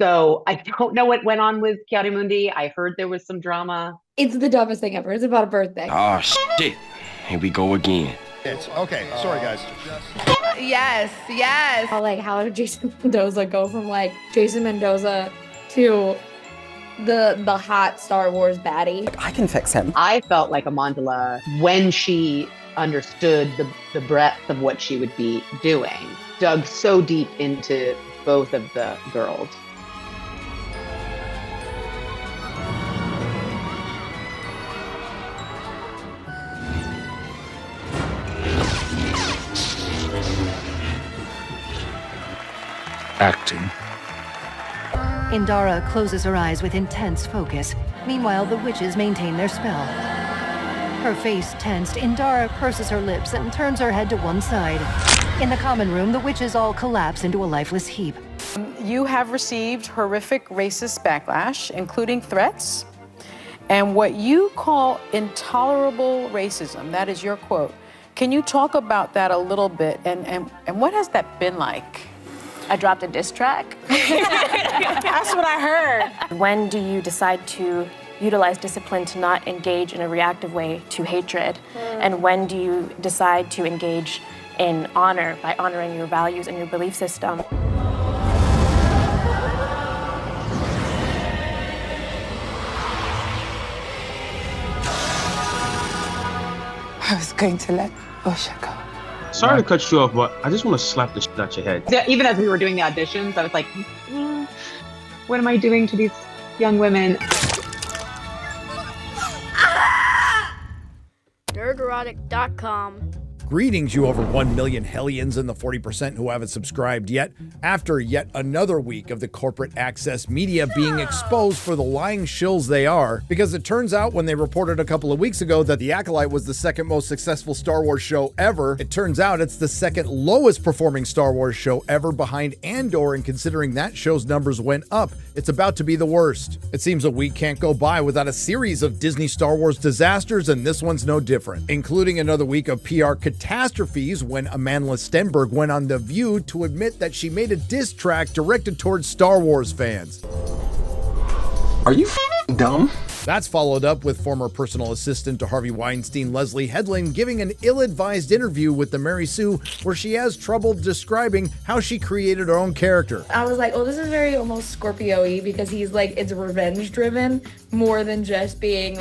So I don't know what went on with Chiarimundi. I heard there was some drama. It's the dumbest thing ever. It's about a birthday. Oh, shit. Here we go again. It's okay. Sorry, guys. Yes, yes. How did Jason Mendoza go from Jason Mendoza to the hot Star Wars baddie? I can fix him. I felt like Amandla, when she understood the breadth of what she would be doing, dug so deep into both of the girls. Acting. Indara closes her eyes with intense focus. Meanwhile, the witches maintain their spell. Her face tensed, Indara purses her lips and turns her head to one side. In the common room, the witches all collapse into a lifeless heap. You have received horrific racist backlash, including threats, and what you call intolerable racism. That is your quote. Can you talk about that a little bit, and what has that been like? I dropped a diss track. That's what I heard. When do you decide to utilize discipline to not engage in a reactive way to hatred? And when do you decide to engage in honor by honoring your values and your belief system? I was going to let Osha go. Sorry to cut you off, but I just want to slap the shit out your head. Even as we were doing the auditions, I was like, what am I doing to these young women? Nerdrotic.com. Greetings, you over 1 million hellions and the 40% who haven't subscribed yet. After yet another week of the corporate access media being exposed for the lying shills they are, because it turns out when they reported a couple of weeks ago that The Acolyte was the second most successful Star Wars show ever, it turns out it's the second lowest performing Star Wars show ever behind Andor, and considering that show's numbers went up, it's about to be the worst. It seems a week can't go by without a series of Disney Star Wars disasters, and this one's no different, including another week of PR catastrophes when Amanda Stenberg went on The View to admit that she made a diss track directed towards Star Wars fans. Are you dumb? That's followed up with former personal assistant to Harvey Weinstein, Leslie Headland, giving an ill-advised interview with the Mary Sue where she has trouble describing how she created her own character. I was like, oh, this is very almost Scorpio-y because he's it's revenge driven more than just being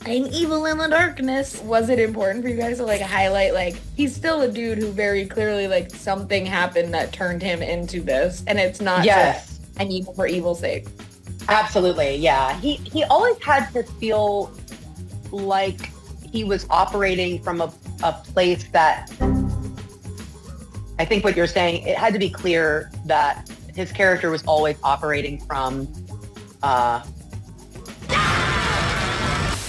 I'm evil in the darkness. Was it important for you guys to highlight he's still a dude who very clearly something happened that turned him into this, and it's not just an evil for evil's sake? Absolutely, yeah. He always had to feel like he was operating from a place that, I think what you're saying, it had to be clear that his character was always operating from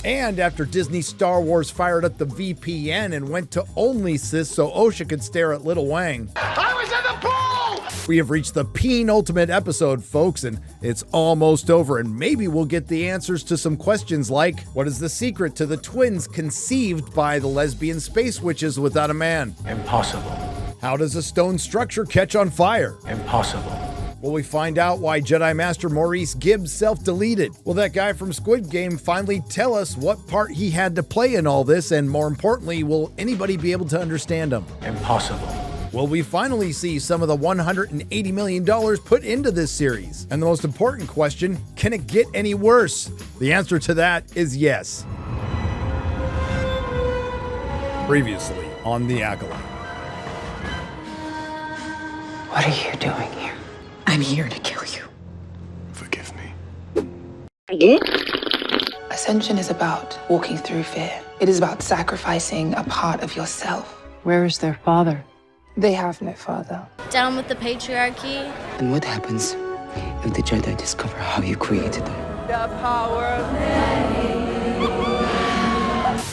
And after Disney Star Wars fired up the VPN and went to Only Sis so Osha could stare at Little Wang, I was in the pool! we have reached the penultimate episode, folks, and it's almost over, and maybe we'll get the answers to some questions like, what is the secret to the twins conceived by the lesbian space witches without a man? Impossible. How does a stone structure catch on fire? Impossible. Will we find out why Jedi Master Maurice Gibbs self-deleted? Will that guy from Squid Game finally tell us what part he had to play in all this? And more importantly, will anybody be able to understand him? Impossible. Will we finally see some of the $180 million put into this series? And the most important question, can it get any worse? The answer to that is yes. Previously on The Acolyte. What are you doing here? I'm here to kill you. Forgive me. Ascension is about walking through fear. It is about sacrificing a part of yourself. Where is their father? They have no father. Down with the patriarchy. And what happens if the Jedi discover how you created them? The power of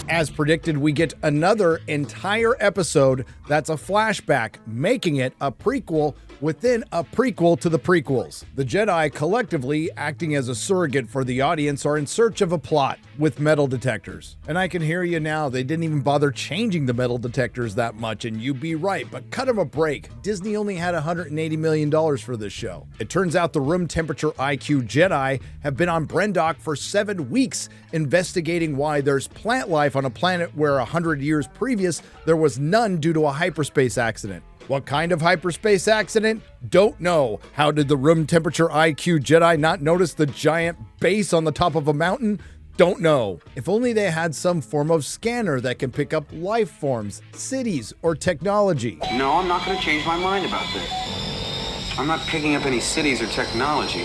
As predicted, we get another entire episode that's a flashback, making it a prequel within a prequel to the prequels. The Jedi, collectively acting as a surrogate for the audience, are in search of a plot with metal detectors. And I can hear you now, they didn't even bother changing the metal detectors that much, and you'd be right, but cut them a break. Disney only had $180 million for this show. It turns out the room temperature IQ Jedi have been on Brendok for 7 weeks, investigating why there's plant life on a planet where 100 years previous there was none due to a hyperspace accident. What kind of hyperspace accident? Don't know. How did the room temperature IQ Jedi not notice the giant base on the top of a mountain? Don't know. If only they had some form of scanner that can pick up life forms, cities, or technology. No, I'm not going to change my mind about this. I'm not picking up any cities or technology.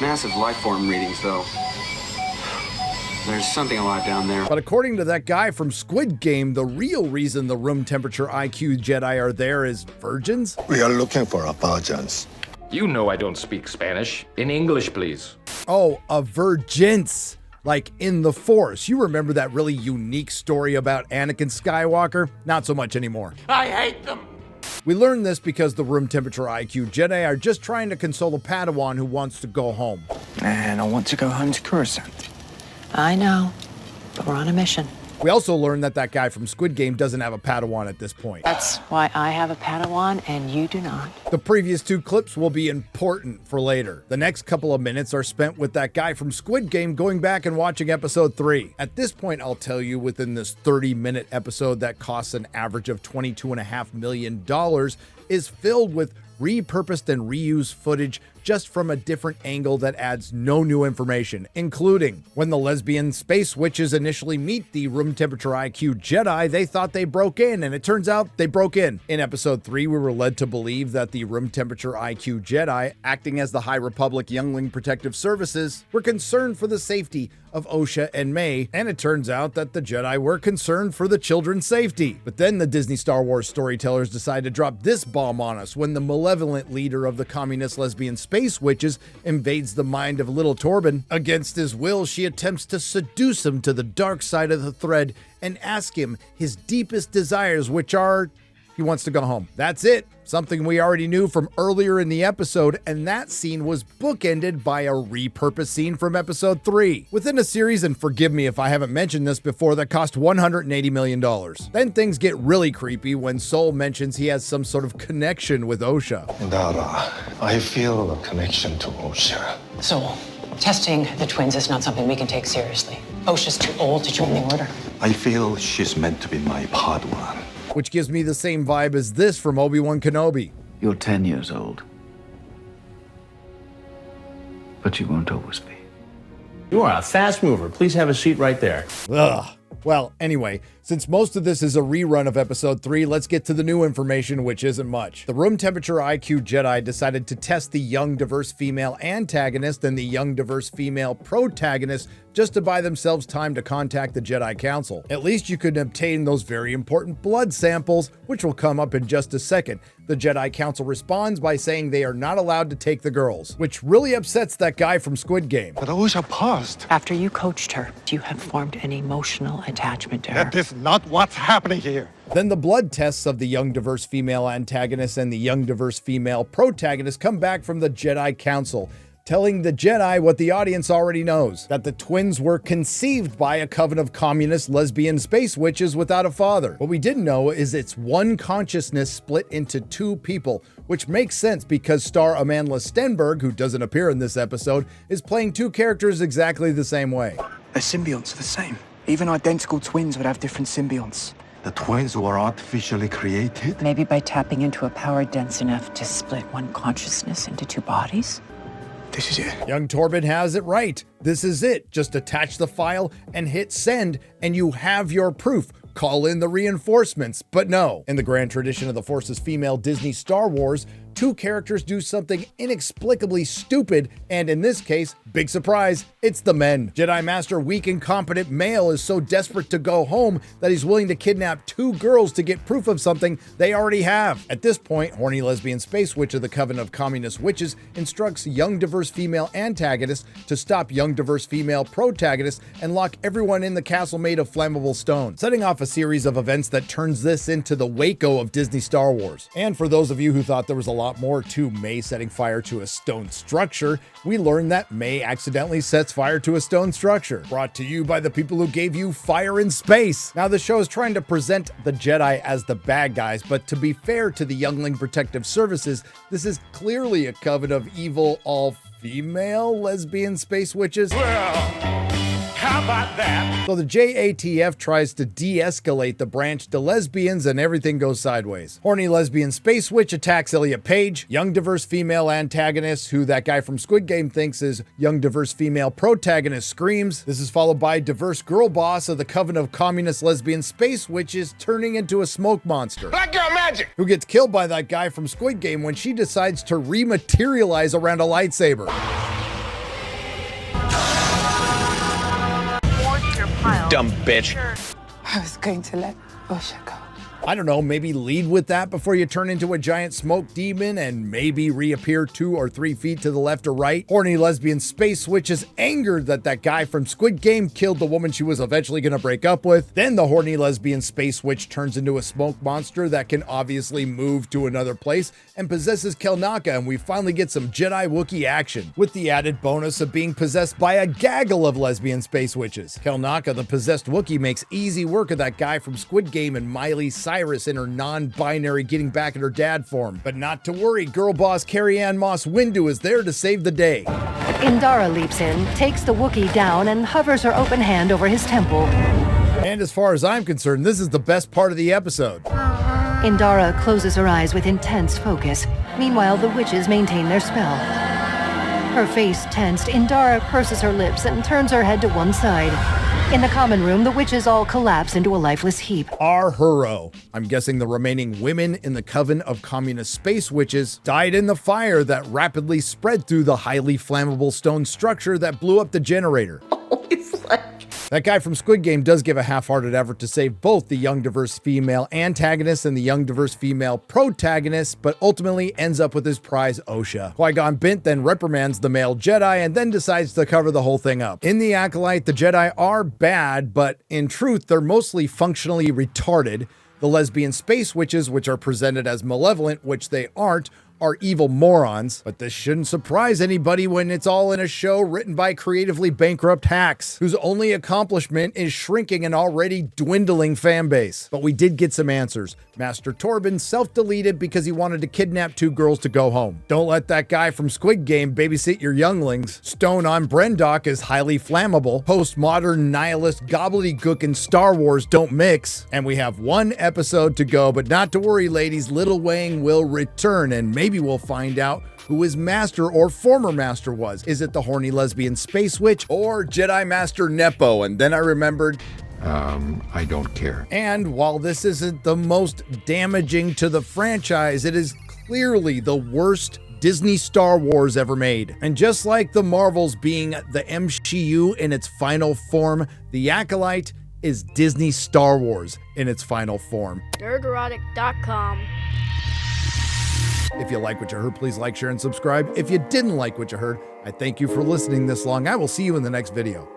Massive life form readings, though. There's something alive down there. But according to that guy from Squid Game, the real reason the room temperature IQ Jedi are there is virgins? We are looking for a virgins. You know I don't speak Spanish. In English, please. Oh, a virgins. Like in The Force. You remember that really unique story about Anakin Skywalker? Not so much anymore. I hate them. We learned this because the room temperature IQ Jedi are just trying to console a Padawan who wants to go home. And I want to go home to Coruscant. I know, but we're on a mission. We also learned that that guy from Squid Game doesn't have a Padawan at this point. That's why I have a Padawan and you do not. The previous 2 clips will be important for later. The next couple of minutes are spent with that guy from Squid Game going back and watching episode 3. At this point, I'll tell you, within this 30-minute episode that costs an average of $22.5 million is filled with repurposed and reused footage just from a different angle that adds no new information, including when the lesbian space witches initially meet the room temperature IQ Jedi, they thought they broke in, and it turns out they broke in. In episode 3, we were led to believe that the room temperature IQ Jedi, acting as the High Republic Youngling Protective Services, were concerned for the safety of Osha and May, and it turns out that the Jedi were concerned for the children's safety. But then the Disney Star Wars storytellers decide to drop this bomb on us when the malevolent leader of the communist lesbian space witches invades the mind of little Torben. Against his will, she attempts to seduce him to the dark side of the thread and ask him his deepest desires, which are he wants to go home. That's it. Something we already knew from earlier in the episode, and that scene was bookended by a repurposed scene from episode 3. Within a series, and forgive me if I haven't mentioned this before, that cost $180 million. Then things get really creepy when Sol mentions he has some sort of connection with Osha. Dara, I feel a connection to Osha. So, testing the twins is not something we can take seriously. Osha's too old to join the order. I feel she's meant to be my Padawan. Which gives me the same vibe as this from Obi-Wan Kenobi. You're 10 years old. But you won't always be. You are a fast mover. Please have a seat right there. Ugh. Well, anyway, since most of this is a rerun of episode 3, let's get to the new information, which isn't much. The room temperature IQ Jedi decided to test the young diverse female antagonist and the young diverse female protagonist just to buy themselves time to contact the Jedi Council. At least you could obtain those very important blood samples, which will come up in just a second. The Jedi Council responds by saying they are not allowed to take the girls, which really upsets that guy from Squid Game. But Osha paused. After you coached her, you have formed an emotional attachment to her. That is not what's happening here. Then the blood tests of the young diverse female antagonist and the young diverse female protagonist come back from the Jedi Council, telling the Jedi what the audience already knows, that the twins were conceived by a coven of communist lesbian space witches without a father. What we didn't know is it's one consciousness split into 2 people, which makes sense because star Amandla Stenberg, who doesn't appear in this episode, is playing 2 characters exactly the same way. Their symbionts are the same. Even identical twins would have different symbionts. The twins were artificially created? Maybe by tapping into a power dense enough to split one consciousness into 2 bodies? This is it. Young Torben has it right. This is it. Just attach the file and hit send, and you have your proof. Call in the reinforcements. But no, in the grand tradition of the Force's female Disney Star Wars, 2 characters do something inexplicably stupid, and in this case, big surprise, it's the men. Jedi Master weak incompetent male is so desperate to go home that he's willing to kidnap 2 girls to get proof of something they already have. At this point, horny lesbian space witch of the Coven of Communist Witches instructs young diverse female antagonist to stop young diverse female protagonist and lock everyone in the castle made of flammable stone, setting off a series of events that turns this into the Waco of Disney Star Wars. And for those of you who thought there was a lot more to May setting fire to a stone structure, we learn that May accidentally sets fire to a stone structure. Brought to you by the people who gave you Fire in Space. Now, the show is trying to present the Jedi as the bad guys, but to be fair to the Youngling Protective Services, this is clearly a coven of evil, all-female lesbian space witches. How about that? So the JATF tries to de-escalate the branch to lesbians and everything goes sideways. Horny lesbian space witch attacks Elliot Page, young diverse female antagonist who that guy from Squid Game thinks is young diverse female protagonist screams. This is followed by diverse girl boss of the coven of communist lesbian space witches turning into a smoke monster. Black girl magic! Who gets killed by that guy from Squid Game when she decides to rematerialize around a lightsaber. Dumb bitch. I was going to let Osha go. I don't know, maybe lead with that before you turn into a giant smoke demon and maybe reappear 2 or 3 feet to the left or right. Horny lesbian space witch is angered that that guy from Squid Game killed the woman she was eventually going to break up with. Then the horny lesbian space witch turns into a smoke monster that can obviously move to another place and possesses Kelnaka, and we finally get some Jedi Wookiee action, with the added bonus of being possessed by a gaggle of lesbian space witches. Kelnaka, the possessed Wookiee, makes easy work of that guy from Squid Game and Miley Cyrus in her non-binary getting back at her dad form. But not to worry, girl boss Carrie Ann Moss Windu is there to save the day. Indara leaps in, takes the Wookiee down, and hovers her open hand over his temple. And as far as I'm concerned, this is the best part of the episode. Indara closes her eyes with intense focus. Meanwhile, the witches maintain their spell. Her face tensed, Indara purses her lips and turns her head to one side. In the common room, the witches all collapse into a lifeless heap. Our hero, I'm guessing the remaining women in the coven of communist space witches, died in the fire that rapidly spread through the highly flammable stone structure that blew up the generator. That guy from Squid Game does give a half-hearted effort to save both the young diverse female antagonist and the young diverse female protagonist, but ultimately ends up with his prize Osha. Qui-Gon Bint then reprimands the male Jedi and then decides to cover the whole thing up. In the Acolyte, the Jedi are bad, but in truth, they're mostly functionally retarded. The lesbian space witches, which are presented as malevolent, which they aren't, are evil morons, but this shouldn't surprise anybody when it's all in a show written by creatively bankrupt hacks, whose only accomplishment is shrinking an already dwindling fan base. But we did get some answers. Master Torben self-deleted because he wanted to kidnap 2 girls to go home. Don't let that guy from Squid Game babysit your younglings. Stone on Brendock is highly flammable. Postmodern nihilist gobbledygook and Star Wars don't mix. And we have 1 episode to go, but not to worry, ladies, Little Wang will return, and maybe we'll find out who his master or former master was. Is it the horny lesbian space witch or Jedi Master Nepo? And then I remembered, I don't care. and while this isn't the most damaging to the franchise, it is clearly the worst Disney Star Wars ever made. And just like the Marvels being the MCU in its final form, the Acolyte is Disney Star Wars in its final form. Nerdrotic.com. If you like what you heard, please like, share, and subscribe. If you didn't like what you heard, I thank you for listening this long. I will see you in the next video.